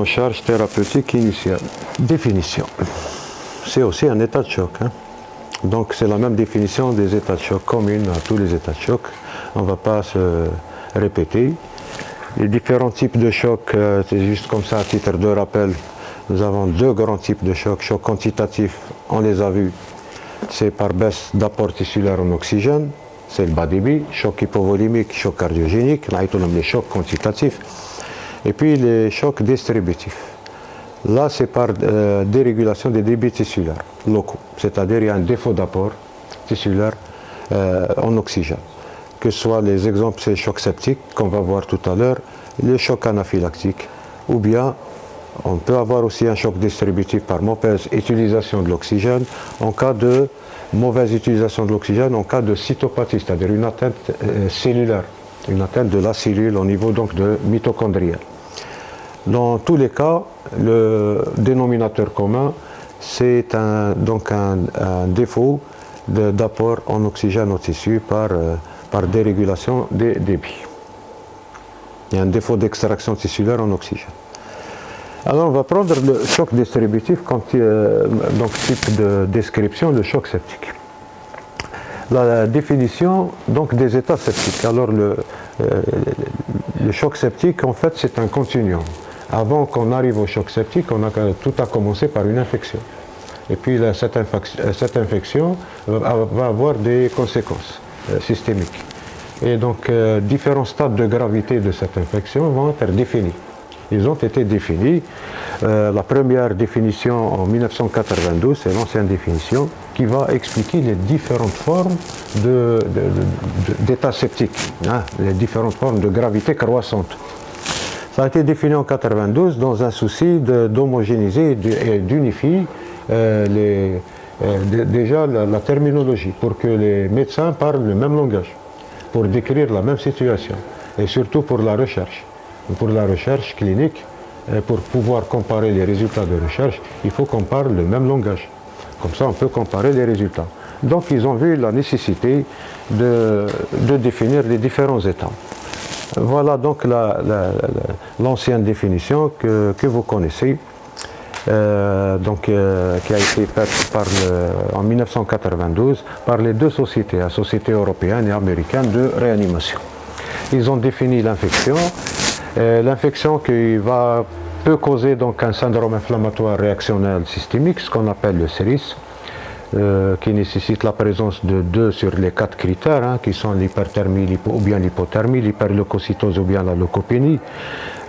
en charge thérapeutique initiale. Définition. C'est aussi un état de choc. Donc c'est la même définition des états de choc commune à tous les états de choc. On ne va pas se répéter. Les différents types de chocs, c'est juste comme ça à titre de rappel. Nous avons deux grands types de chocs. Choc quantitatif, on les a vus, c'est par baisse d'apport tissulaire en oxygène. C'est le bas débit, choc hypovolimique, choc cardiogénique, là, les chocs quantitatifs. Et puis les chocs distributifs. Là, c'est par dérégulation des débits tissulaires locaux, c'est-à-dire il y a un défaut d'apport tissulaire en oxygène. Que ce soit les exemples, c'est les chocs septiques, qu'on va voir tout à l'heure, les chocs anaphylactiques, ou bien on peut avoir aussi un choc distributif par mauvaise utilisation de l'oxygène en cas de mauvaise utilisation de l'oxygène, en cas de cytopathie, c'est-à-dire une atteinte cellulaire, une atteinte de la cellule au niveau donc de mitochondriel. Dans tous les cas, le dénominateur commun, c'est donc un défaut d'apport en oxygène au tissu par dérégulation des débits. Il y a un défaut d'extraction tissulaire en oxygène. Alors on va prendre le choc distributif donc type de description, le choc septique. La définition donc des états septiques. Alors le choc septique en fait c'est un continuum. Avant qu'on arrive au choc septique, tout a commencé par une infection. Et puis cette infection va avoir des conséquences systémiques. Et donc différents stades de gravité de cette infection vont être définis. Ils ont été définis. La première définition en 1992, c'est l'ancienne définition, qui va expliquer les différentes formes d'état septique, les différentes formes de gravité croissante. Ça a été défini en 1992 dans un souci d'homogénéiser et d'unifier déjà la terminologie, pour que les médecins parlent le même langage, pour décrire la même situation, et surtout pour la recherche. Pour la recherche clinique, pour pouvoir comparer les résultats de recherche, il faut qu'on parle le même langage. Comme ça, on peut comparer les résultats. Donc, ils ont vu la nécessité de définir les différents états. Voilà donc l'ancienne définition que vous connaissez, qui a été faite en 1992 par les deux sociétés, la Société européenne et américaine de réanimation. Ils ont défini l'infection. L'infection qui peut causer donc un syndrome inflammatoire réactionnel systémique, ce qu'on appelle le SIRIS, qui nécessite la présence de 2 sur les 4 critères, qui sont l'hyperthermie ou bien l'hypothermie, l'hyperleucocytose ou bien la leucopénie,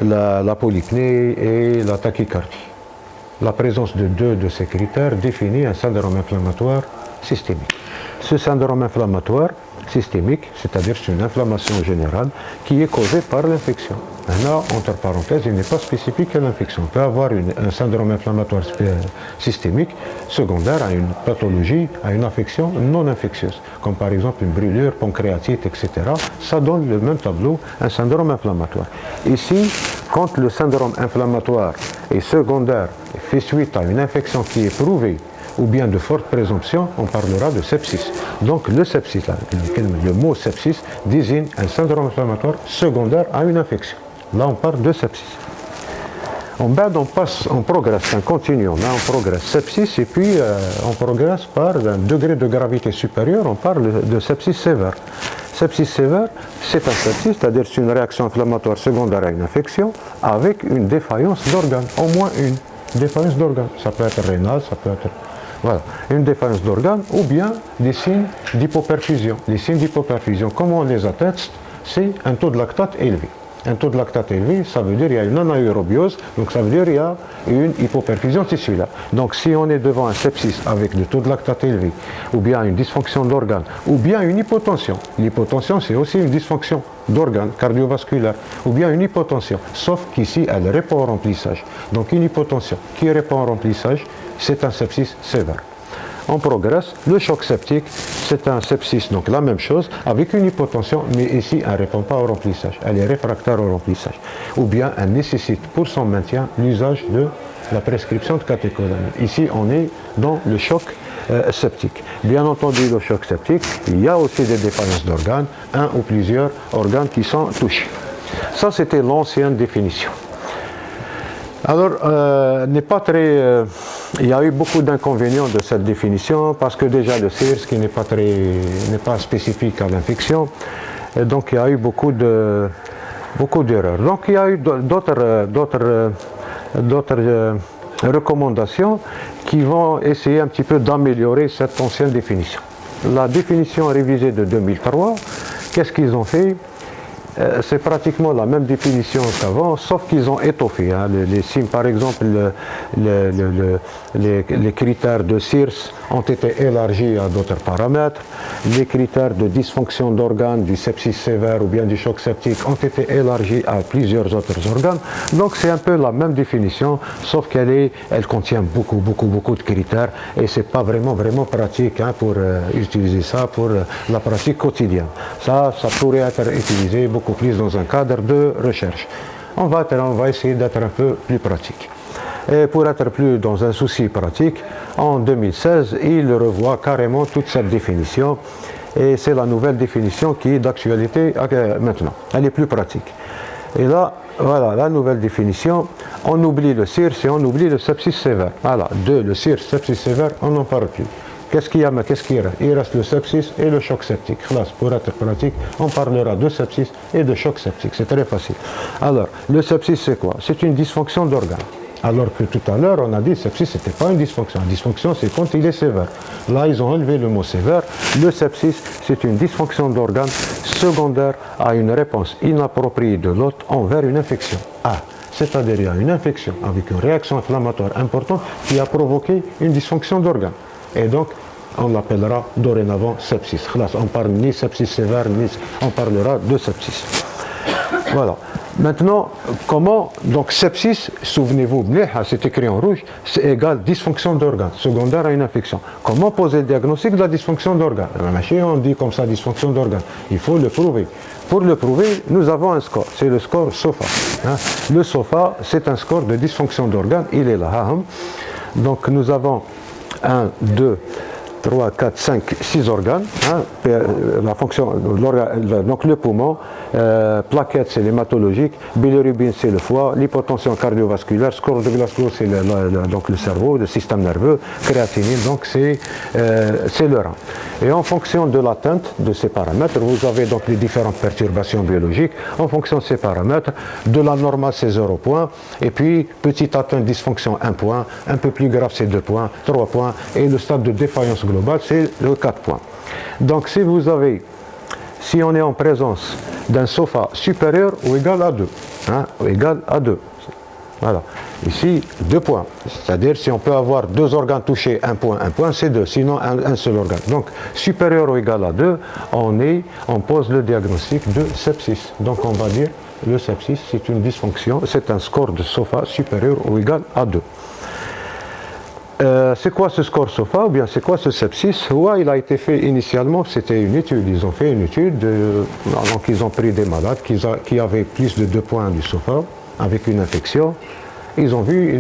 la polypnée et la tachycardie. La présence de 2 de ces critères définit un syndrome inflammatoire systémique. Ce syndrome inflammatoire systémique, c'est-à-dire c'est une inflammation générale qui est causée par l'infection. Maintenant, entre parenthèses, il n'est pas spécifique à l'infection. On peut avoir un syndrome inflammatoire systémique secondaire à une pathologie, à une affection non infectieuse, comme par exemple une brûlure, pancréatite, etc. Ça donne le même tableau, un syndrome inflammatoire. Ici, quand le syndrome inflammatoire est secondaire et fait suite à une infection qui est prouvée, ou bien de forte présomption, on parlera de sepsis. Donc le sepsis, le mot sepsis désigne un syndrome inflammatoire secondaire à une infection. Là, on parle de sepsis. En bas, on progresse, un continuum. Là, on progresse sepsis et puis on progresse par un degré de gravité supérieur, on parle de sepsis sévère. Sepsis sévère, c'est un sepsis, c'est-à-dire c'est une réaction inflammatoire secondaire à une infection avec une défaillance d'organes, au moins une défaillance d'organes. Ça peut être rénal, ça peut être... Voilà, une défaillance d'organes ou bien des signes d'hypoperfusion. Les signes d'hypoperfusion, comment on les atteste? C'est un taux de lactate élevé. Un taux de lactate élevé, ça veut dire qu'il y a une anaérobiose, donc ça veut dire qu'il y a une hypoperfusion tissulaire. Donc si on est devant un sepsis avec le taux de lactate élevé, ou bien une dysfonction d'organes, ou bien une hypotension, l'hypotension c'est aussi une dysfonction d'organes cardiovasculaires, ou bien une hypotension, sauf qu'ici elle répond au remplissage. Donc une hypotension qui répond au remplissage, c'est un sepsis sévère. On progresse, le choc septique, c'est un sepsis, donc la même chose, avec une hypotension, mais ici, elle ne répond pas au remplissage, elle est réfractaire au remplissage. Ou bien, elle nécessite pour son maintien l'usage de la prescription de catécholamine. Ici, on est dans le choc septique. Bien entendu, le choc septique, il y a aussi des défaillances d'organes, un ou plusieurs organes qui sont touchés. Ça, c'était l'ancienne définition. Alors, il y a eu beaucoup d'inconvénients de cette définition parce que déjà le CIRS qui n'est pas spécifique à l'infection, et donc il y a eu beaucoup d'erreurs. Donc il y a eu d'autres recommandations qui vont essayer un petit peu d'améliorer cette ancienne définition. La définition révisée de 2003, qu'est-ce qu'ils ont fait? C'est pratiquement la même définition qu'avant, sauf qu'ils ont étoffé. Hein. Par exemple, les critères de CIRS ont été élargis à d'autres paramètres. Les critères de dysfonction d'organes, du sepsis sévère ou bien du choc septique ont été élargis à plusieurs autres organes. Donc c'est un peu la même définition, sauf qu'elle contient beaucoup de critères et c'est pas vraiment pratique hein, pour utiliser ça pour la pratique quotidienne. Ça pourrait être utilisé beaucoup plus dans un cadre de recherche. On va essayer d'être un peu plus pratique. Et pour être plus dans un souci pratique, en 2016, il revoit carrément toute cette définition et c'est la nouvelle définition qui est d'actualité maintenant. Elle est plus pratique. Et là, voilà la nouvelle définition. On oublie le CIRS et on oublie le sepsis sévère. Voilà, le CIRS, sepsis sévère, on n'en parle plus. Qu'est-ce qu'il reste? Il reste le sepsis et le choc septique. Pour être pratique, on parlera de sepsis et de choc septique. C'est très facile. Alors, le sepsis, c'est quoi? C'est une dysfonction d'organes. Alors que tout à l'heure, on a dit que le sepsis, ce n'était pas une dysfonction. La dysfonction, c'est quand il est sévère. Là, ils ont enlevé le mot sévère. Le sepsis, c'est une dysfonction d'organes secondaire à une réponse inappropriée de l'hôte envers une infection. C'est-à-dire il y a une infection avec une réaction inflammatoire importante qui a provoqué une dysfonction d'organes. Et donc, on l'appellera dorénavant sepsis. On ne parle ni sepsis sévère, ni on parlera de sepsis. Voilà. Maintenant, comment, donc sepsis, souvenez-vous, c'est écrit en rouge, c'est égal dysfonction d'organes, secondaire à une infection. Comment poser le diagnostic de la dysfonction d'organes? On dit comme ça dysfonction d'organes. Il faut le prouver. Pour le prouver, nous avons un score, c'est le score SOFA. Le SOFA, c'est un score de dysfonction d'organes, il est là. Donc nous avons 1, 2, 3, 4, 5, 6 organes. La fonction, donc le poumon, plaquettes c'est l'hématologique, bilirubine c'est le foie, l'hypotension cardiovasculaire, score de Glasgow c'est donc le cerveau, le système nerveux, créatinine donc c'est le rein. Et en fonction de l'atteinte de ces paramètres, vous avez donc les différentes perturbations biologiques. En fonction de ces paramètres, de la normale c'est 0 points, et puis petite atteinte dysfonction 1 point, un peu plus grave c'est 2 points, 3 points, et le stade de défaillance globale c'est le 4 points. Donc si on est en présence d'un SOFA supérieur ou égal à 2, égal à 2. Voilà. Ici, 2 points. C'est-à-dire, si on peut avoir 2 organes touchés, 1 point, c'est 2. Sinon, un seul organe. Donc, supérieur ou égal à 2, on pose le diagnostic de sepsis. Donc, on va dire, le sepsis, c'est une dysfonction, c'est un score de SOFA supérieur ou égal à 2. C'est quoi ce score SOFA ou bien c'est quoi ce sepsis? Il a été fait initialement, c'était une étude. Ils ont fait une étude, donc ils ont pris des malades qui avaient plus de 2 points du SOFA avec une infection. Ils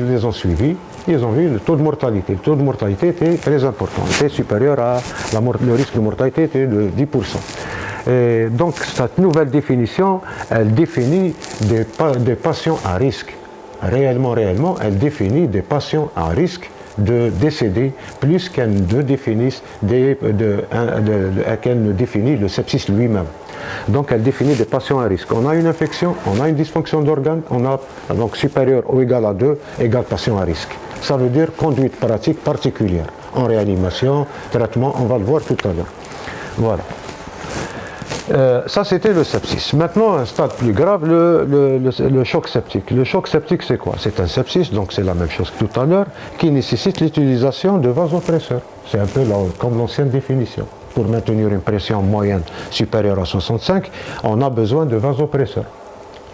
les ont suivis, ils ont vu le taux de mortalité. Le taux de mortalité était très important, était supérieur à le risque de mortalité était de 10%. Et donc cette nouvelle définition, elle définit des patients à risque. Réellement, elle définit des patients à risque de décéder plus qu'elle ne définit le sepsis lui-même. Donc elle définit des patients à risque. On a une infection, on a une dysfonction d'organes, on a donc supérieur ou égal à 2, égal patient à risque. Ça veut dire conduite pratique particulière. En réanimation, traitement, on va le voir tout à l'heure. Voilà. Ça c'était le sepsis. Maintenant, un stade plus grave, le choc septique. Le choc septique c'est quoi? C'est un sepsis, donc c'est la même chose que tout à l'heure, qui nécessite l'utilisation de vasopresseurs. C'est un peu comme l'ancienne définition. Pour maintenir une pression moyenne supérieure à 65, on a besoin de vasopresseurs.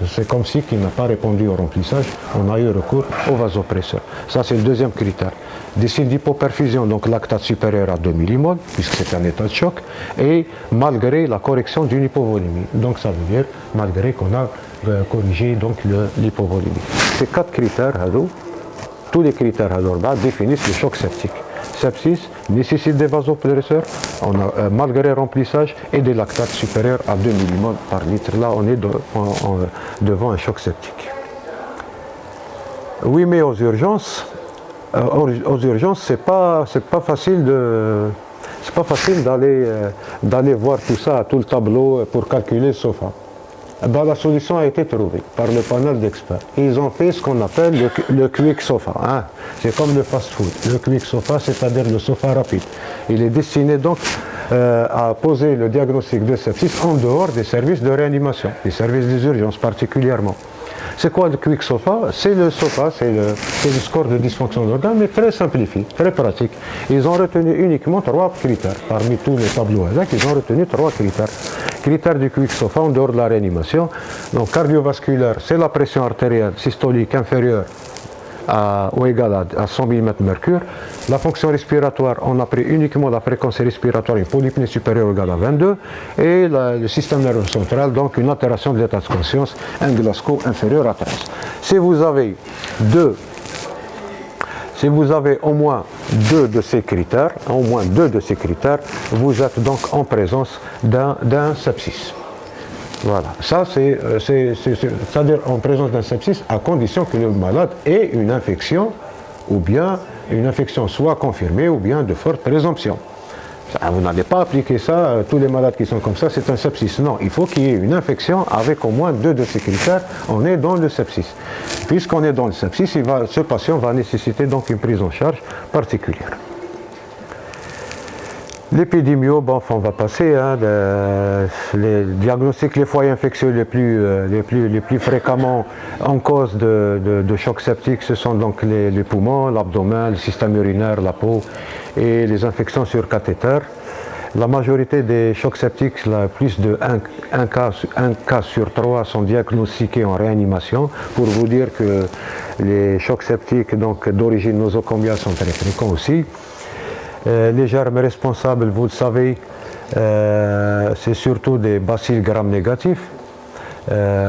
C'est comme si qui n'a pas répondu au remplissage, on a eu recours au vasopresseur. Ça c'est le deuxième critère. Des signes d'hypoperfusion, donc lactate supérieur à 2 millimoles, puisque c'est un état de choc, et malgré la correction d'une hypovolémie. Donc ça veut dire malgré qu'on a corrigé donc l'hypovolémie. Ces 4 critères, tous les critères définissent le choc septique. Sepsis nécessite des vasopresseurs, on a malgré remplissage et des lactates supérieurs à 2 millimoles par litre. Là, on est devant un choc septique. Oui, mais aux urgences, c'est pas facile d'aller voir tout ça, tout le tableau pour calculer le SOFA. Ben, la solution a été trouvée par le panel d'experts. Ils ont fait ce qu'on appelle le quick SOFA. Hein. C'est comme le fast-food. Le quick SOFA, c'est-à-dire le SOFA rapide. Il est destiné donc à poser le diagnostic de sepsis en dehors des services de réanimation, des services des urgences particulièrement. C'est quoi le quick SOFA? C'est le SOFA, c'est le score de dysfonction d'organes, mais très simplifié, très pratique. Ils ont retenu uniquement 3 critères. Parmi tous les tableaux avec, ils ont retenu 3 critères. Critères du quick SOFA en dehors de la réanimation. Donc cardiovasculaire, c'est la pression artérielle systolique inférieure ou égale à 100 mm mercure. La fonction respiratoire, on a pris uniquement la fréquence respiratoire, une polypnée supérieure ou égale à 22. Et le système nerveux central, donc une altération de l'état de conscience, un Glasgow inférieur à 13. Si vous avez au moins deux de ces critères, vous êtes donc en présence d'un sepsis. Voilà, ça c'est-à-dire en présence d'un sepsis à condition que le malade ait une infection ou bien une infection soit confirmée ou bien de forte présomption. Vous n'allez pas appliquer ça, tous les malades qui sont comme ça, c'est un sepsis. Non, il faut qu'il y ait une infection avec au moins 2 de ces critères, on est dans le sepsis. Puisqu'on est dans le sepsis, ce patient va nécessiter donc une prise en charge particulière. L'épidémio, bon, on va passer. Hein, les diagnostics, les foyers infectieux les plus fréquemment en cause de choc septique, ce sont donc les poumons, l'abdomen, le système urinaire, la peau et les infections sur cathéter. La majorité des chocs septiques, plus de 1 cas sur 3 sont diagnostiqués en réanimation. Pour vous dire que les chocs septiques d'origine nosocomiale sont très fréquents aussi. Les germes responsables, vous le savez, c'est surtout des bacilles gram négatifs,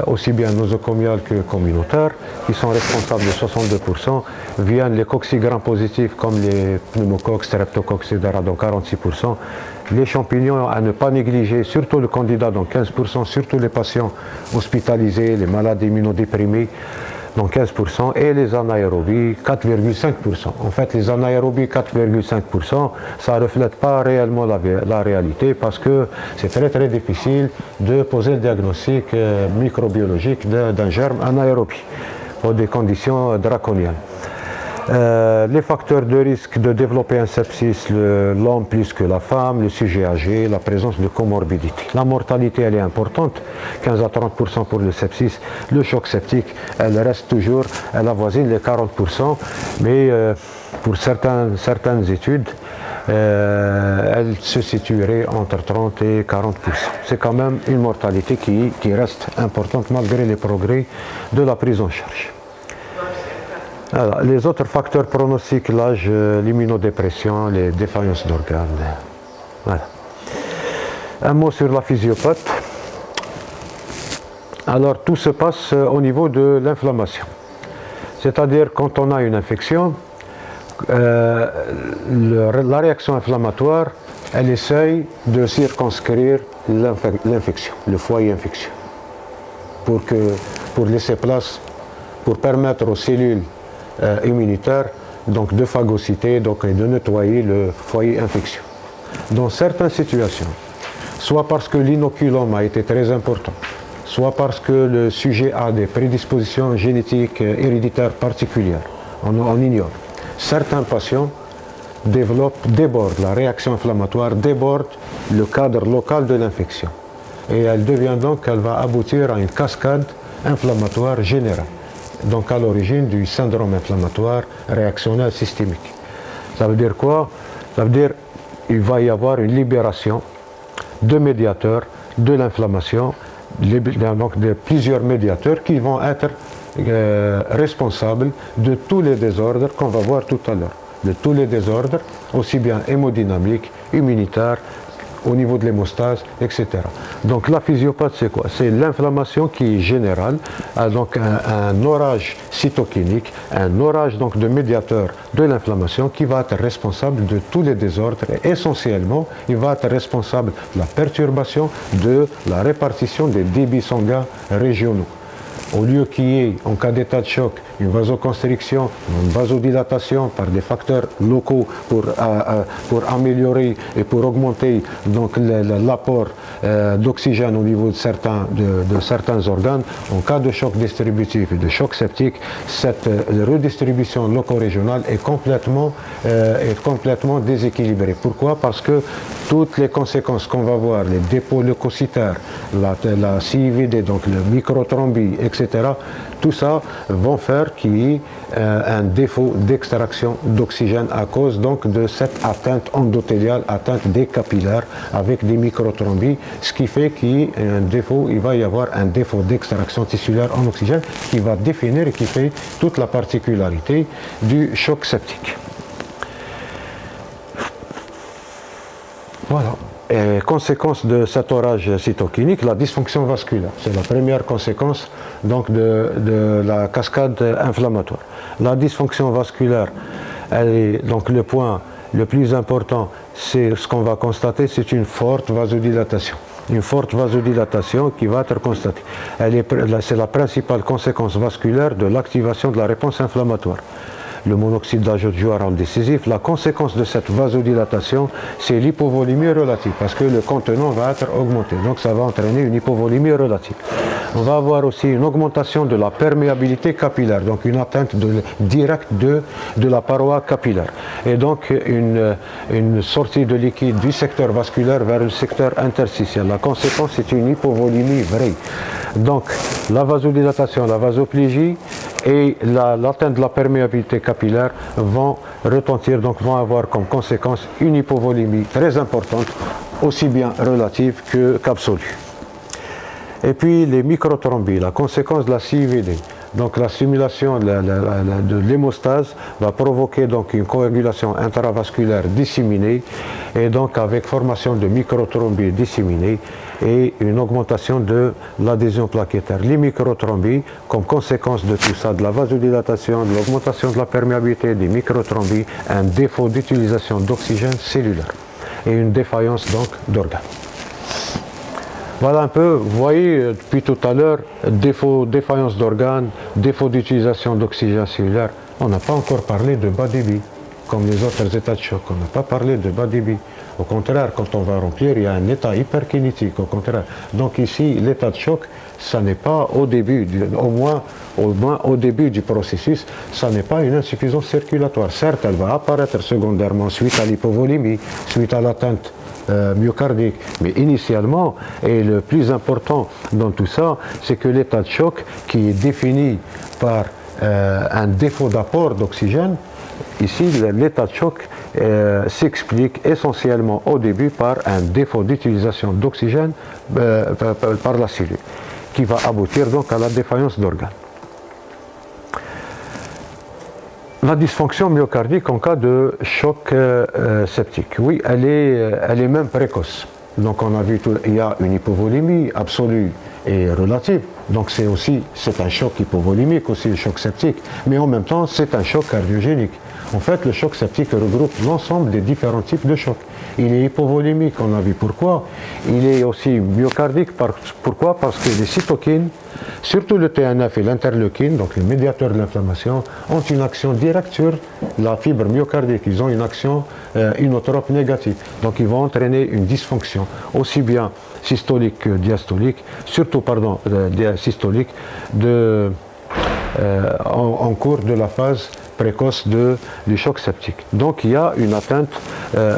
aussi bien nosocomiales que communautaires, qui sont responsables de 62%. Viennent les coccigram positifs comme les pneumocoques, streptocoques, etc., donc 46%. Les champignons à ne pas négliger, surtout le candida, donc 15%, surtout les patients hospitalisés, les malades immunodéprimés, donc 15%, et les anaérobies, 4,5%. En fait, les anaérobies, 4,5%, ça ne reflète pas réellement la réalité parce que c'est très très difficile de poser le diagnostic microbiologique d'un germe anaérobie pour des conditions draconiennes. Les facteurs de risque de développer un sepsis, l'homme plus que la femme, le sujet âgé, la présence de comorbidité. La mortalité, elle est importante, 15 à 30% pour le sepsis. Le choc septique, elle reste toujours, elle avoisine les 40%, mais pour certaines études, elle se situerait entre 30 et 40%. C'est quand même une mortalité qui reste importante malgré les progrès de la prise en charge. Alors, les autres facteurs pronostiques, l'âge, l'immunodépression, les défaillances d'organes. Voilà. Un mot sur la physiopathie. Alors tout se passe au niveau de l'inflammation. C'est-à-dire quand on a une infection, la réaction inflammatoire, elle essaye de circonscrire l'infection, le foyer infectieux, pour laisser place, pour permettre aux cellules immunitaires donc de phagocyter, donc et de nettoyer le foyer infectieux. Dans certaines situations, soit parce que l'inoculum a été très important, soit parce que le sujet a des prédispositions génétiques héréditaires particulières, on ignore. Certains patients débordent, la réaction inflammatoire déborde le cadre local de l'infection. Et elle va aboutir à une cascade inflammatoire générale. Donc à l'origine du syndrome inflammatoire réactionnel systémique. Ça veut dire quoi? Ça veut dire qu'il va y avoir une libération de médiateurs de l'inflammation, donc de plusieurs médiateurs qui vont être responsables de tous les désordres qu'on va voir tout à l'heure. De tous les désordres, aussi bien hémodynamiques, immunitaires, au niveau de l'hémostase, etc. Donc la physiopathie, c'est quoi? C'est l'inflammation qui est générale, donc un orage cytokinique, un orage donc de médiateurs de l'inflammation qui va être responsable de tous les désordres et essentiellement, il va être responsable de la perturbation de la répartition des débits sanguins régionaux. au lieu qu'il y ait, en cas d'état de choc, une vasoconstriction, une vasodilatation par des facteurs locaux pour améliorer et pour augmenter donc l'apport d'oxygène au niveau de certains organes, en cas de choc distributif et de choc septique, cette redistribution loco-régionale est complètement déséquilibrée. Pourquoi? Parce que toutes les conséquences qu'on va voir, les dépôts leucocytaires, la CIVD, donc le microthrombie, etc., tout ça vont faire qu'il y ait un défaut d'extraction d'oxygène à cause donc de cette atteinte endothéliale, atteinte des capillaires avec des microtrombies, ce qui fait qu'il va y avoir un défaut d'extraction tissulaire en oxygène qui va définir et qui fait toute la particularité du choc septique. Voilà. Et conséquence de cet orage cytokinique, la dysfonction vasculaire. C'est la première conséquence donc, de la cascade inflammatoire. La dysfonction vasculaire, donc le point le plus important, c'est ce qu'on va constater, c'est une forte vasodilatation. Une forte vasodilatation qui va être constatée. C'est la principale conséquence vasculaire de l'activation de la réponse inflammatoire. Le monoxyde d'azote joue un rôle décisif. La conséquence de cette vasodilatation, c'est l'hypovolémie relative, parce que le contenant va être augmenté. Donc ça va entraîner une hypovolémie relative. On va avoir aussi une augmentation de la perméabilité capillaire, donc une atteinte directe de la paroi capillaire. Et donc une sortie de liquide du secteur vasculaire vers le secteur interstitiel. La conséquence, c'est une hypovolémie vraie. Donc la vasodilatation, la vasoplégie et l'atteinte de la perméabilité capillaire vont retentir, donc vont avoir comme conséquence une hypovolémie très importante, aussi bien relative qu'absolue. Et puis les microtrombies, la conséquence de la CIVD. Donc la stimulation de l'hémostase va provoquer donc une coagulation intravasculaire disséminée et donc avec formation de microtrombies disséminées et une augmentation de l'adhésion plaquettaire. Les microtrombies, comme conséquence de tout ça, de la vasodilatation, de l'augmentation de la perméabilité des microtrombies, un défaut d'utilisation d'oxygène cellulaire et une défaillance donc d'organes. Voilà un peu, vous voyez depuis tout à l'heure, défaillance d'organes, défaut d'utilisation d'oxygène cellulaire. On n'a pas encore parlé de bas débit, comme les autres états de choc. On n'a pas parlé de bas débit. Au contraire, quand on va remplir, il y a un état hyperkinétique, au contraire. Donc ici, l'état de choc, ça n'est pas au début, au moins au début du processus, ça n'est pas une insuffisance circulatoire. Certes, elle va apparaître secondairement suite à l'hypovolémie, suite à l'atteinte myocardique. Mais initialement, et le plus important dans tout ça, c'est que l'état de choc qui est défini par un défaut d'apport d'oxygène, ici l'état de choc s'explique essentiellement au début par un défaut d'utilisation d'oxygène par la cellule, qui va aboutir donc à la défaillance d'organes. La dysfonction myocardique en cas de choc septique, oui, elle est même précoce. Donc on a vu il y a une hypovolémie absolue et relative. Donc c'est un choc hypovolémique aussi, le choc septique, mais en même temps c'est un choc cardiogénique. En fait, le choc septique regroupe l'ensemble des différents types de chocs. Il est hypovolémique, on a vu pourquoi. Il est aussi myocardique, pourquoi? Parce que les cytokines, surtout le TNF et l'interleukine, donc les médiateurs de l'inflammation, ont une action directe sur la fibre myocardique. Ils ont une action inotrope négative. Donc ils vont entraîner une dysfonction, aussi bien systolique que diastolique, surtout systolique, en cours de la phase précoce du choc septique. Donc il y a une atteinte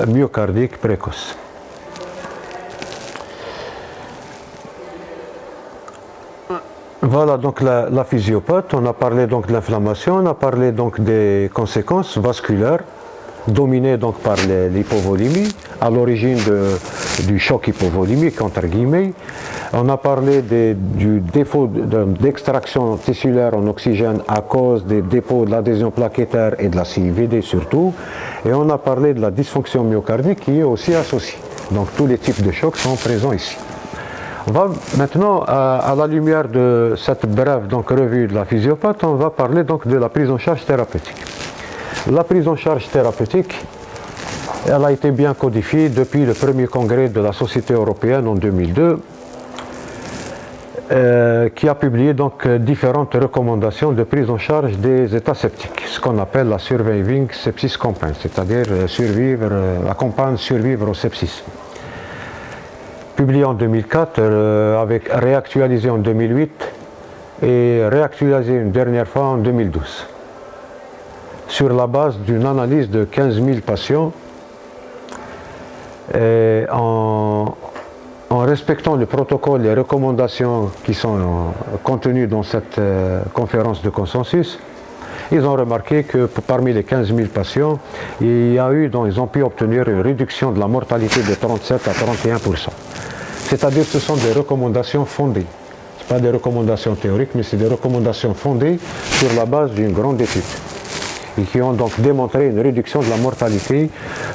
myocardique précoce. Voilà donc la physiopathie. On a parlé donc de l'inflammation, on a parlé donc des conséquences vasculaires dominées donc par l'hypovolémie, à l'origine du choc hypovolémique entre guillemets. On a parlé du défaut d'extraction tissulaire en oxygène à cause des dépôts de l'adhésion plaquettaire et de la CIVD surtout. Et on a parlé de la dysfonction myocardique qui est aussi associée. Donc tous les types de chocs sont présents ici. On va maintenant, à la lumière de cette brève donc, revue de la physiopathie, on va parler donc de la prise en charge thérapeutique. La prise en charge thérapeutique, elle a été bien codifiée depuis le premier congrès de la Société européenne en 2002. qui a publié donc différentes recommandations de prise en charge des états septiques, ce qu'on appelle la Surviving Sepsis Campaign, c'est-à-dire la campagne survivre au sepsis. Publié en 2004, réactualisé en 2008 et réactualisé une dernière fois en 2012. Sur la base d'une analyse de 15 000 patients et en respectant le protocole, les recommandations qui sont contenues dans cette conférence de consensus, ils ont remarqué que parmi les 15 000 patients, ils ont pu obtenir une réduction de la mortalité de 37 à 31%. C'est-à-dire que ce sont des recommandations fondées. Ce ne sont pas des recommandations théoriques, mais c'est des recommandations fondées sur la base d'une grande étude. Et qui ont donc démontré une réduction de la mortalité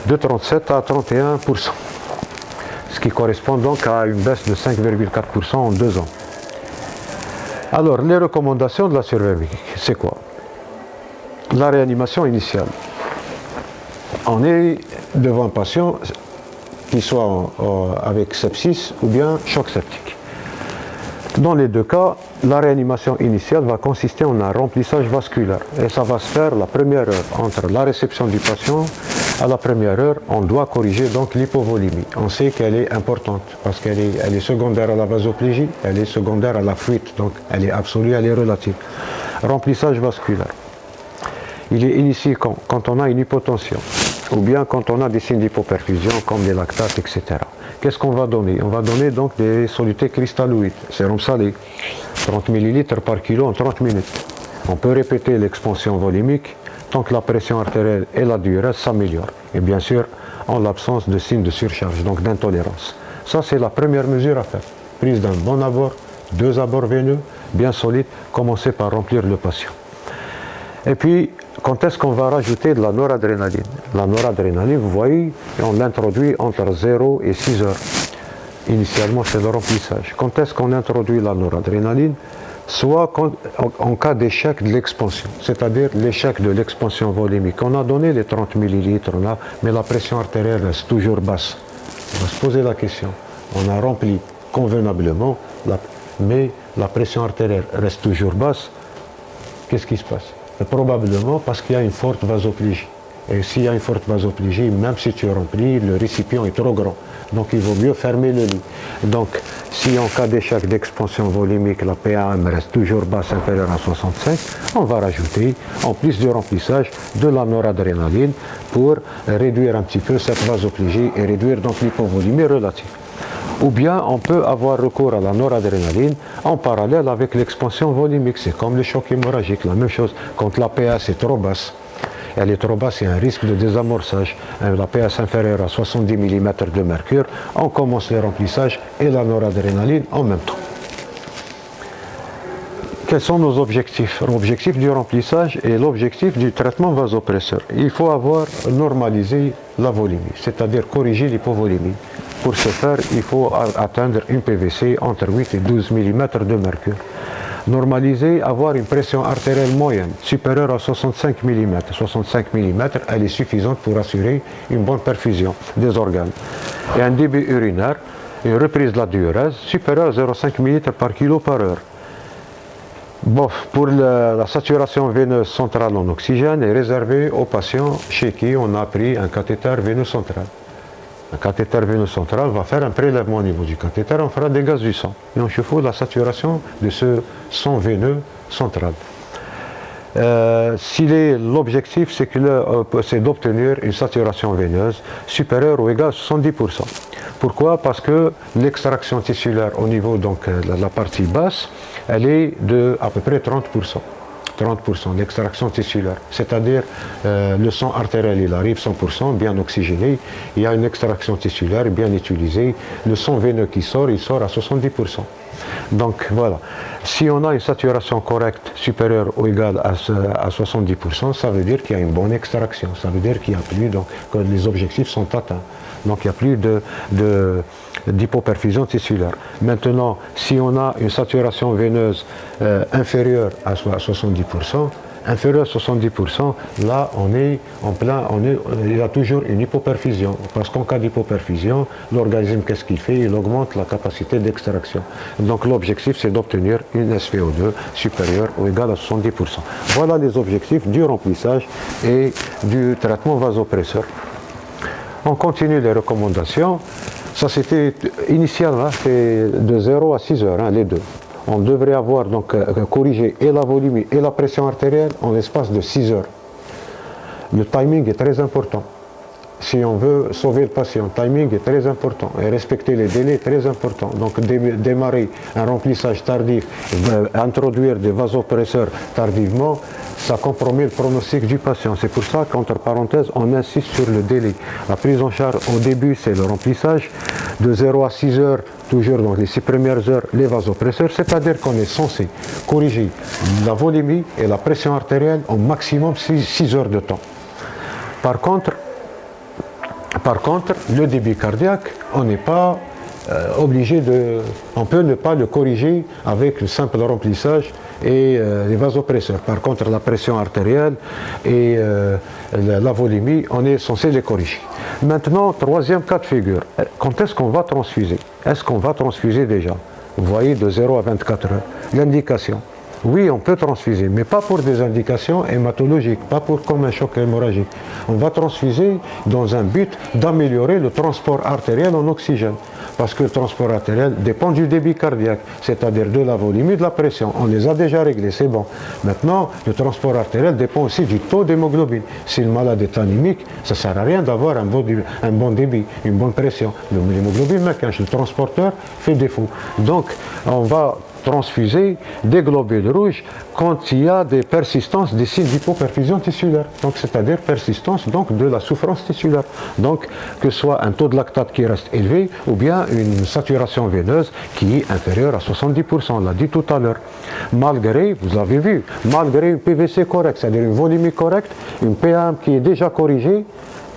de 37 à 31%. Ce qui correspond donc à une baisse de 5,4% en 2 ans. Alors, les recommandations de la survie, c'est quoi? La réanimation initiale. On est devant un patient qui soit avec sepsis ou bien choc septique. Dans les deux cas, la réanimation initiale va consister en un remplissage vasculaire. Et ça va se faire la première heure. Entre la réception du patient à la première heure, on doit corriger donc l'hypovolémie. On sait qu'elle est importante parce qu'elle est secondaire à la vasoplégie, elle est secondaire à la fuite, donc elle est absolue, elle est relative. Remplissage vasculaire. Il est initié quand on a une hypotension ou bien quand on a des signes d'hypoperfusion comme des lactates, etc. Qu'est-ce qu'on va donner? On va donner donc des solutés cristalloïdes, sérum salé, 30 ml par kilo en 30 minutes. On peut répéter l'expansion volumique tant que la pression artérielle et la diurèse s'améliorent. Et bien sûr, en l'absence de signes de surcharge, donc d'intolérance. Ça, c'est la première mesure à faire. Prise d'un bon abord, 2 abords veineux, bien solides, commencer par remplir le patient. Et puis, quand est-ce qu'on va rajouter de la noradrénaline? La noradrénaline, vous voyez, on l'introduit entre 0 et 6 heures. Initialement, c'est le remplissage. Quand est-ce qu'on introduit la noradrénaline? Soit en cas d'échec de l'expansion, c'est-à-dire l'échec de l'expansion volumique. On a donné les 30 ml, mais la pression artérielle reste toujours basse. On va se poser la question. On a rempli convenablement, mais la pression artérielle reste toujours basse. Qu'est-ce qui se passe? Probablement parce qu'il y a une forte vasoplégie. Et s'il y a une forte vasoplégie, même si tu remplis, le récipient est trop grand. Donc il vaut mieux fermer le lit. Donc si en cas d'échec d'expansion volumique, la PAM reste toujours basse, inférieure à 65, on va rajouter, en plus du remplissage, de la noradrénaline pour réduire un petit peu cette vasoplégie et réduire donc l'hypovolémie relative. Ou bien on peut avoir recours à la noradrénaline en parallèle avec l'expansion volumique. C'est comme le choc hémorragique, la même chose. Quand la PS est trop basse, elle est trop basse, il y a un risque de désamorçage. La PS inférieure à 70 mm de mercure, on commence le remplissage et la noradrénaline en même temps. Quels sont nos objectifs? L'objectif du remplissage et l'objectif du traitement vasopresseur. Il faut avoir normalisé la volémie, c'est-à-dire corriger l'hypovolémie. Pour ce faire, il faut atteindre une PVC entre 8 et 12 mm de mercure. Normaliser, avoir une pression artérielle moyenne supérieure à 65 mm. 65 mm, elle est suffisante pour assurer une bonne perfusion des organes. Et un débit urinaire, une reprise de la diurèse supérieure à 0,5 ml par kilo par heure. Bon, pour la saturation veineuse centrale en oxygène est réservée aux patients chez qui on a pris un cathéter veineux central. Un cathéter veineux central va faire un prélèvement au niveau du cathéter, on fera des gaz du sang. Et on chauffe la saturation de ce sang veineux central. L'objectif, c'est d'obtenir une saturation veineuse supérieure ou égale à 70%. Pourquoi? Parce que l'extraction tissulaire au niveau de la partie basse, elle est de à peu près 30%. 30% d'extraction tissulaire, c'est-à-dire le sang artériel, il arrive 100%, bien oxygéné, il y a une extraction tissulaire bien utilisée, le sang veineux qui sort, il sort à 70%. Donc voilà, si on a une saturation correcte supérieure ou égale à 70%, ça veut dire qu'il y a une bonne extraction, ça veut dire qu'il n'y a plus, donc que les objectifs sont atteints. Donc il n'y a plus d'hypoperfusion tissulaire. Maintenant, si on a une saturation veineuse inférieure à 70%, inférieur à 70%, là on est en plein, il y a toujours une hypoperfusion. Parce qu'en cas d'hypoperfusion, l'organisme, qu'est-ce qu'il fait? Il augmente la capacité d'extraction. Donc l'objectif, c'est d'obtenir une SVO2 supérieure ou égale à 70%. Voilà les objectifs du remplissage et du traitement vasopresseur. On continue les recommandations. Ça c'était initial, hein, c'est de 0 à 6 heures, hein, les deux. On devrait avoir donc corrigé et la volémie et la pression artérielle en l'espace de 6 heures. Le timing est très important. Si on veut sauver le patient, le timing est très important et respecter les délais est très important. Donc démarrer un remplissage tardif, introduire des vasopresseurs tardivement, ça compromet le pronostic du patient. C'est pour ça qu'entre parenthèses, on insiste sur le délai. La prise en charge au début, c'est le remplissage. De 0 à 6 heures, toujours dans les 6 premières heures, les vasopresseurs, c'est-à-dire qu'on est censé corriger la volémie et la pression artérielle au maximum 6 heures de temps. Par contre, le débit cardiaque, on n'est pas obligé on peut ne pas le corriger avec le simple remplissage et les vasopresseurs. Par contre, la pression artérielle et la volémie, on est censé les corriger. Maintenant, troisième cas de figure, quand est-ce qu'on va transfuser? Est-ce qu'on va transfuser déjà? Vous voyez, de 0 à 24 heures. L'indication. Oui, on peut transfuser, mais pas pour des indications hématologiques, pas pour comme un choc hémorragique. On va transfuser dans un but d'améliorer le transport artériel en oxygène. Parce que le transport artériel dépend du débit cardiaque, c'est-à-dire de la volémie, de la pression. On les a déjà réglés, c'est bon. Maintenant, le transport artériel dépend aussi du taux d'hémoglobine. Si le malade est anémique, ça ne sert à rien d'avoir un bon débit, une bonne pression. L'hémoglobine, le transporteur, fait défaut. Donc, on va transfuser des globules rouges quand il y a des persistances des signes d'hypoperfusion tissulaire, donc c'est-à-dire persistance donc de la souffrance tissulaire, donc que ce soit un taux de lactate qui reste élevé ou bien une saturation veineuse qui est inférieure à 70%, on l'a dit tout à l'heure, malgré, vous avez vu, malgré une PVC correcte, c'est-à-dire une volémie correcte, une PAM qui est déjà corrigée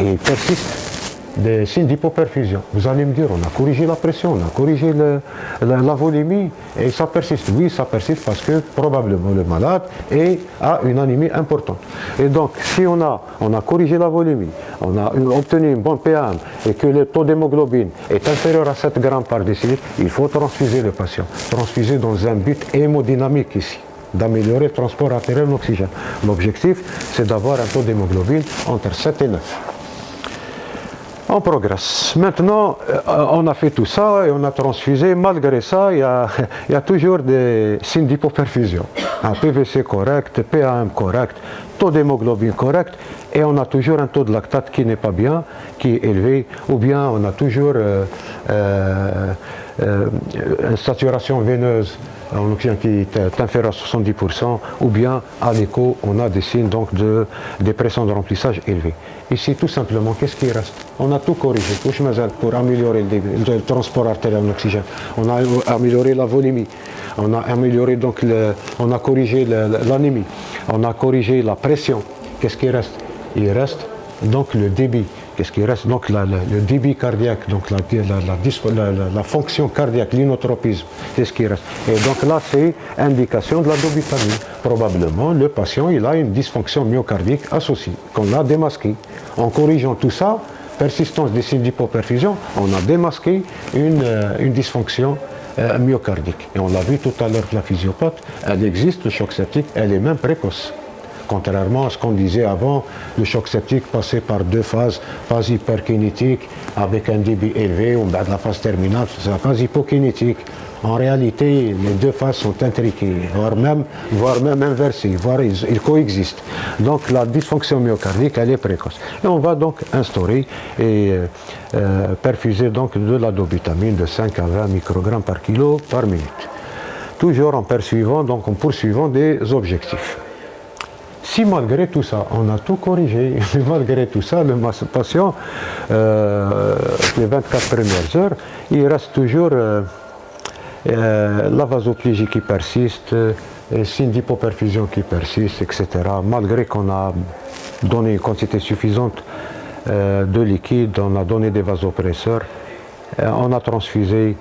et il persiste des signes d'hypoperfusion. Vous allez me dire, on a corrigé la pression, on a corrigé la volémie et ça persiste. Oui, ça persiste parce que probablement le malade a une anémie importante. Et donc, si on a corrigé la volémie, on a obtenu une bonne PAM et que le taux d'hémoglobine est inférieur à 7 grammes par décilitre, il faut transfuser le patient. Transfuser dans un but hémodynamique ici, d'améliorer le transport artériel en oxygène. L'objectif, c'est d'avoir un taux d'hémoglobine entre 7 et 9. On progresse. Maintenant, on a fait tout ça et on a transfusé. Malgré ça, il y a toujours des signes d'hypoperfusion. Un PVC correct, PAM correct, taux d'hémoglobine correct, et on a toujours un taux de lactate qui n'est pas bien, qui est élevé, ou bien on a toujours une saturation veineuse en oxygène qui est inférieure à 70%, ou bien à l'écho, on a des signes donc de pressions de remplissage élevées. Ici, tout simplement, qu'est-ce qui reste? On a tout corrigé, pour améliorer le transport artériel en oxygène. On a amélioré la volémie, on a amélioré donc on a corrigé l'anémie, on a corrigé la pression. Qu'est-ce qui reste? Il reste donc le débit. Qu'est-ce qui reste? Donc le débit cardiaque, donc la fonction cardiaque, l'inotropisme, c'est ce qui reste. Et donc là, c'est indication de la dobutamine. Probablement, le patient, il a une dysfonction myocardique associée, qu'on a démasquée. En corrigeant tout ça, persistance des signes d'hypoperfusion, on a démasqué une dysfonction myocardique. Et on l'a vu tout à l'heure que la physiopathe, elle existe, le choc septique, elle est même précoce. Contrairement à ce qu'on disait avant, le choc septique passait par deux phases, phase hyperkinétique avec un débit élevé, ou bien de la phase terminale, c'est la phase hypokinétique. En réalité, les deux phases sont intriquées, voire même inversées, voire ils coexistent. Donc la dysfonction myocardique, elle est précoce. Et on va donc instaurer et perfuser donc de la dobutamine de 5 à 20 microgrammes par kilo par minute. Toujours en poursuivant des objectifs. Si malgré tout ça, on a tout corrigé, malgré tout ça, le patient, les 24 premières heures, il reste toujours la vasoplégie qui persiste, signes d'hypoperfusion qui persistent, etc. Malgré qu'on a donné une quantité suffisante de liquide, on a donné des vasopresseurs, on a transfusé.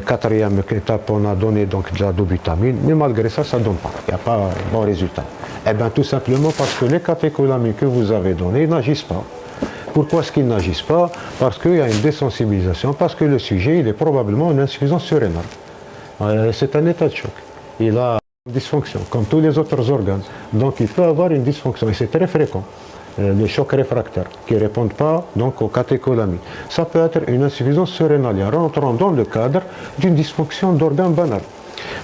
Quatrième étape, on a donné donc de la dobutamine, mais malgré ça, ça ne donne pas. Il n'y a pas de bon résultat. Eh bien, tout simplement parce que les catécholamines que vous avez données n'agissent pas. Pourquoi est-ce qu'ils n'agissent pas? Parce qu'il y a une désensibilisation, parce que le sujet, il est probablement une insuffisance surrénale. C'est un état de choc. Il a une dysfonction, comme tous les autres organes. Donc, il peut avoir une dysfonction, et c'est très fréquent. Les chocs réfractaires, qui ne répondent pas donc, aux catécholamines. Ça peut être une insuffisance surrénalienne, rentrant dans le cadre d'une dysfonction d'organes banal.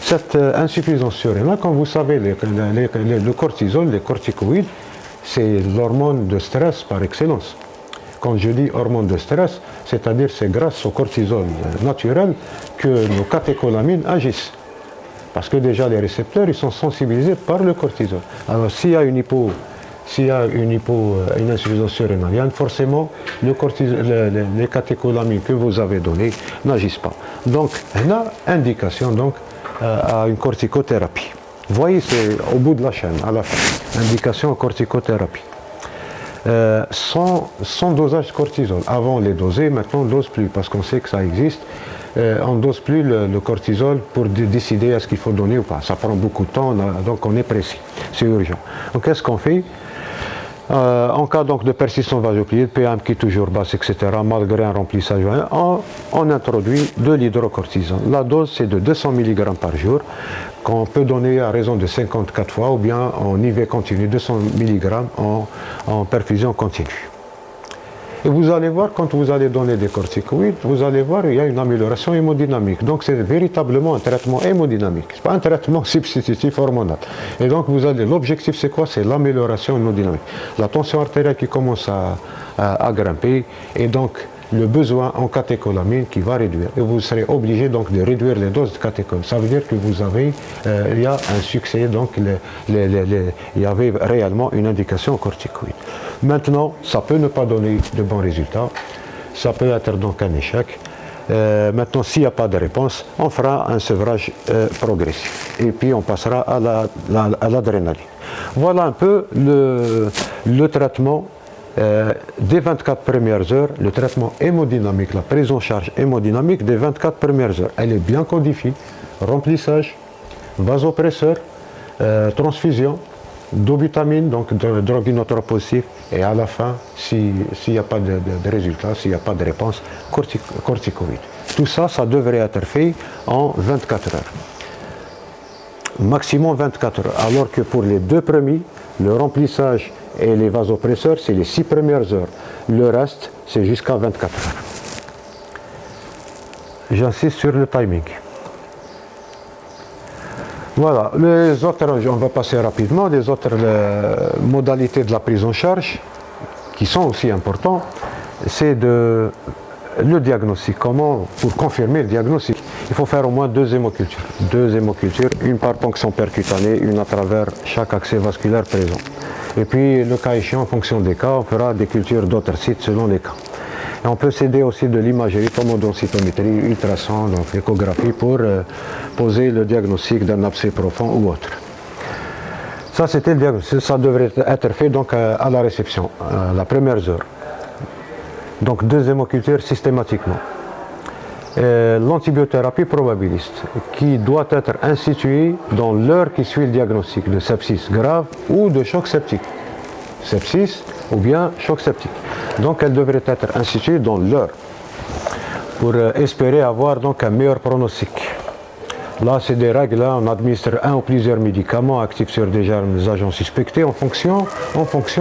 Cette insuffisance surrénale, comme vous savez, le cortisol, les corticoïdes, c'est l'hormone de stress par excellence. Quand je dis hormone de stress, c'est-à-dire c'est grâce au cortisol naturel que nos catécholamines agissent. Parce que déjà les récepteurs, ils sont sensibilisés par le cortisol. Alors s'il y a une insuffisance surrénalienne, forcément les catécholamines que vous avez données n'agissent pas. Donc, on a indication donc, à une corticothérapie. Vous voyez, c'est au bout de la chaîne, à la fin. Indication à corticothérapie. Sans dosage de cortisol. Avant on les dosait, maintenant on ne dose plus parce qu'on sait que ça existe. On ne dose plus le cortisol pour décider est-ce qu'il faut donner ou pas. Ça prend beaucoup de temps, donc on est précis. C'est urgent. Donc qu'est-ce qu'on fait? En cas donc de persistance vasopilite, PM qui est toujours basse, etc., malgré un remplissage, on introduit de l'hydrocortisone. La dose c'est de 200 mg par jour, qu'on peut donner à raison de 54 fois, ou bien en IV continu, 200 mg en perfusion continue. Et vous allez voir, quand vous allez donner des corticoïdes, vous allez voir, il y a une amélioration hémodynamique. Donc c'est véritablement un traitement hémodynamique. Ce n'est pas un traitement substitutif hormonal. Et donc l'objectif c'est quoi? C'est l'amélioration hémodynamique. La tension artérielle qui commence à grimper, et donc le besoin en catécholamine qui va réduire. Et vous serez obligé donc de réduire les doses de catécholamine. Ça veut dire que vous avez, il y a un succès, donc il y avait réellement une indication corticoïde. Maintenant, ça peut ne pas donner de bons résultats. Ça peut être donc un échec. Maintenant, s'il n'y a pas de réponse, on fera un sevrage progressif. Et puis, on passera à l'adrénaline. Voilà un peu le traitement des 24 premières heures, le traitement hémodynamique, la prise en charge hémodynamique des 24 premières heures. Elle est bien codifiée. Remplissage, vasopresseur, transfusion, d'obutamine, donc de drogue inotropositive, et à la fin, s'il n'y a pas de résultat, s'il n'y a pas de réponse, corticoïde. Tout ça, ça devrait être fait en 24 heures. Maximum 24 heures. Alors que pour les deux premiers, le remplissage et les vasopresseurs, c'est les 6 premières heures. Le reste, c'est jusqu'à 24 heures. J'insiste sur le timing. Voilà, les autres, on va passer rapidement, les autres modalités de la prise en charge, qui sont aussi importantes, c'est le diagnostic. Comment, pour confirmer le diagnostic, il faut faire au moins 2 hémocultures. 2 hémocultures, une par ponction percutanée, une à travers chaque accès vasculaire présent. Et puis, le cas échéant, en fonction des cas, on fera des cultures d'autres sites selon les cas. Et on peut s'aider aussi de l'imagerie, tomodensitométrie, ultrason, donc échographie, pour poser le diagnostic d'un abcès profond ou autre. Ça, c'était le diagnostic. Ça devrait être fait donc à la réception, à la première heure. Donc 2 hémocultures systématiquement. L'antibiothérapie probabiliste, qui doit être instituée dans l'heure qui suit le diagnostic de sepsis grave ou de choc septique. Sepsis ou bien choc septique. Donc elle devrait être instituée dans l'heure pour espérer avoir donc un meilleur pronostic. Là, c'est des règles, là, on administre un ou plusieurs médicaments actifs sur des agents suspectés en fonction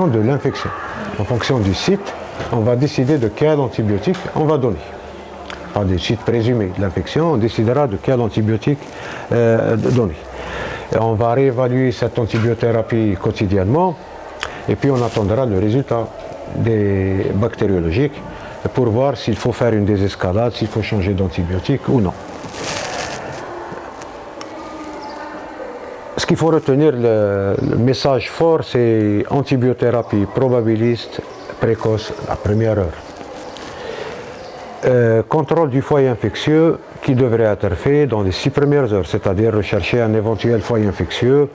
de l'infection. En fonction du site, on va décider de quel antibiotique on va donner. Pas des sites présumés de l'infection, on décidera de quel antibiotique donner. Et on va réévaluer cette antibiothérapie quotidiennement, et puis on attendra le résultat des bactériologiques pour voir s'il faut faire une désescalade, s'il faut changer d'antibiotique ou non. Ce qu'il faut retenir, le message fort, c'est antibiothérapie probabiliste précoce à première heure. Contrôle du foyer infectieux qui devrait être fait dans les 6 premières heures, c'est-à-dire rechercher un éventuel foyer infectieux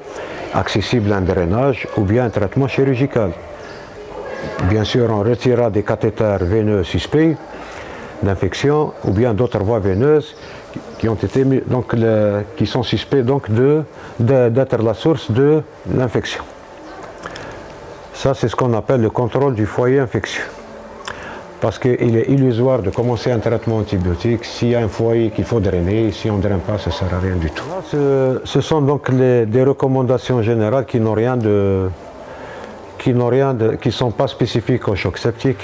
accessible à un drainage ou bien un traitement chirurgical. Bien sûr, on retirera des cathéters veineux suspects d'infection ou bien d'autres voies veineuses qui ont été qui sont suspects donc d'être la source de l'infection. Ça, c'est ce qu'on appelle le contrôle du foyer infectieux. Parce qu'il est illusoire de commencer un traitement antibiotique s'il y a un foyer qu'il faut drainer. Si on ne draine pas, ça ne sert à rien du tout. Ce sont donc des recommandations générales qui n'ont rien qui sont pas spécifiques au choc septique.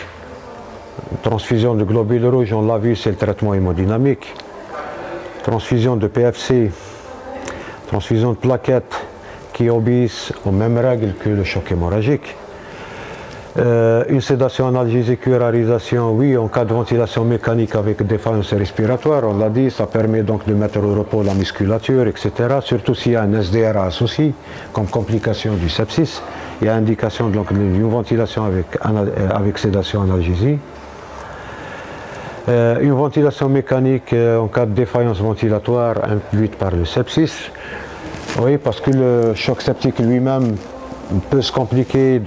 Transfusion de globules rouges, on l'a vu, c'est le traitement hémodynamique. Transfusion de PFC, transfusion de plaquettes qui obéissent aux mêmes règles que le choc hémorragique. Une sédation analgésique, curarisation, oui, en cas de ventilation mécanique avec défaillance respiratoire, on l'a dit, ça permet donc de mettre au repos la musculature, etc. Surtout s'il y a un SDRA associé, comme complication du sepsis. Il y a indication d'une ventilation avec sédation analgésie. Une ventilation mécanique en cas de défaillance ventilatoire induite par le sepsis. Oui, parce que le choc septique lui-même peut se compliquer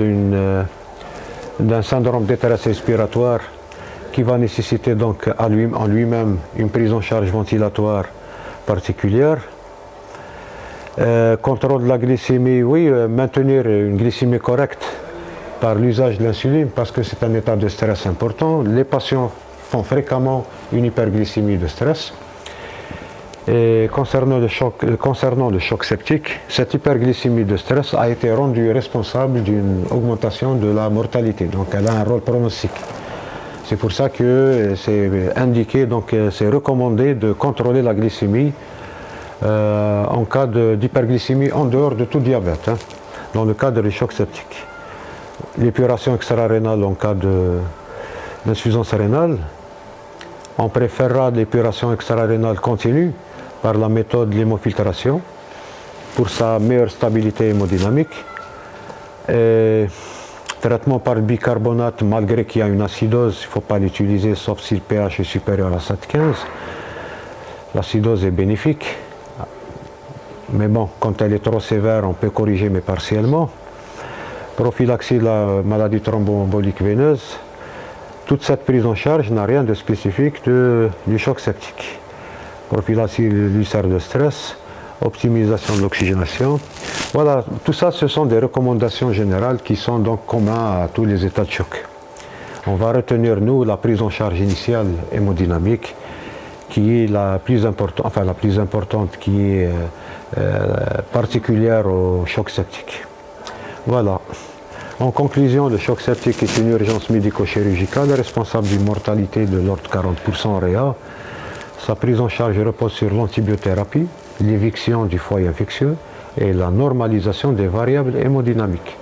d'un syndrome de détresse respiratoire qui va nécessiter donc en lui-même une prise en charge ventilatoire particulière. Contrôle de la glycémie, oui, maintenir une glycémie correcte par l'usage de l'insuline parce que c'est un état de stress important. Les patients font fréquemment une hyperglycémie de stress. Et concernant le choc septique, cette hyperglycémie de stress a été rendue responsable d'une augmentation de la mortalité. Donc elle a un rôle pronostique. C'est pour ça que c'est indiqué, donc c'est recommandé de contrôler la glycémie en cas d'hyperglycémie en dehors de tout diabète, dans le cadre du choc septique. L'épuration extra-rénale en cas d'insuffisance rénale, on préférera l'épuration extra-rénale continue par la méthode de l'hémofiltration pour sa meilleure stabilité hémodynamique. Et traitement par bicarbonate, malgré qu'il y a une acidose, il ne faut pas l'utiliser sauf si le pH est supérieur à 7,15. L'acidose est bénéfique, mais bon, quand elle est trop sévère, on peut corriger, mais partiellement. Prophylaxie de la maladie thromboembolique veineuse. Toute cette prise en charge n'a rien de spécifique du choc septique. Prophylaxie de l'ulcère de stress, optimisation de l'oxygénation. Voilà, tout ça, ce sont des recommandations générales qui sont donc communes à tous les états de choc. On va retenir, nous, la prise en charge initiale hémodynamique, qui est la plus importante, qui est particulière au choc septique. Voilà. En conclusion, le choc septique est une urgence médico-chirurgicale responsable d'une mortalité de l'ordre de 40% en réa. Sa prise en charge repose sur l'antibiothérapie, l'éviction du foyer infectieux et la normalisation des variables hémodynamiques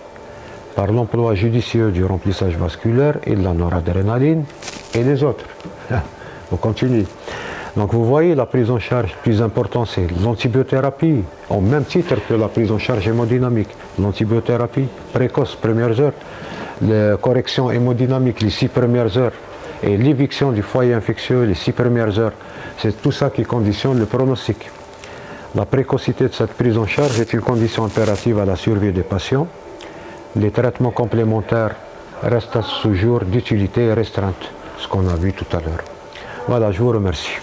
par l'emploi judicieux du remplissage vasculaire et de la noradrénaline et les autres. On continue. Donc vous voyez, la prise en charge plus importante, c'est l'antibiothérapie, au même titre que la prise en charge hémodynamique. L'antibiothérapie précoce, premières heures, la correction hémodynamique, les 6 premières heures, et l'éviction du foyer infectieux, les 6 premières heures. C'est tout ça qui conditionne le pronostic. La précocité de cette prise en charge est une condition impérative à la survie des patients. Les traitements complémentaires restent à ce jour d'utilité restreinte, ce qu'on a vu tout à l'heure. Voilà, je vous remercie.